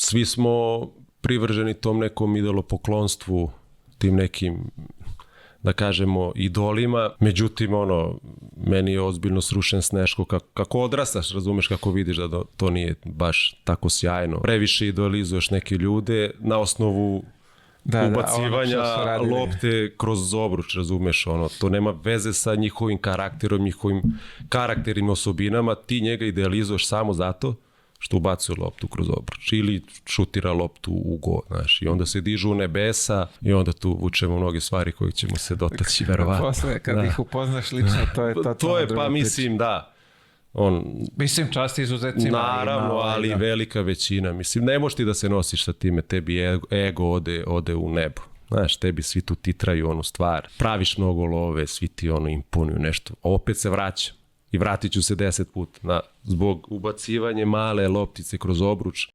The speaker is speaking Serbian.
svi smo privrženi tom nekom idolopoklonstvu, tim nekim, da kažemo, idolima. Međutim, meni je ozbiljno srušen Sneško. Kako odrastaš, razumeš, kako vidiš da to nije baš tako sjajno. Previše idolizuješ neke ljude na osnovu ubacivanja lopte kroz obruč, razumeš, to nema veze sa njihovim karakterom, njihovim karakternim osobinama, ti njega idealizuješ samo zato što ubacuje loptu kroz obruč ili šutira loptu u go, znaš, i onda se dižu u nebesa i onda tu vučemo mnoge stvari koje ćemo se dotaći, verovatno. Posle, kad ih upoznaš lično, to je to. To je, pa mislim, da. Mislim, čast izuzetcima. Naravno, ali velika većina. Mislim, ne možeš ti da se nosiš sa time, tebi ego ode u nebo. Znaš, tebi svi tu titraju onu stvar. Praviš mnogo love, svi ti imponuju nešto. Opet se vraćam. I vratit ću se 10 puta. Zbog ubacivanja male loptice kroz obruč,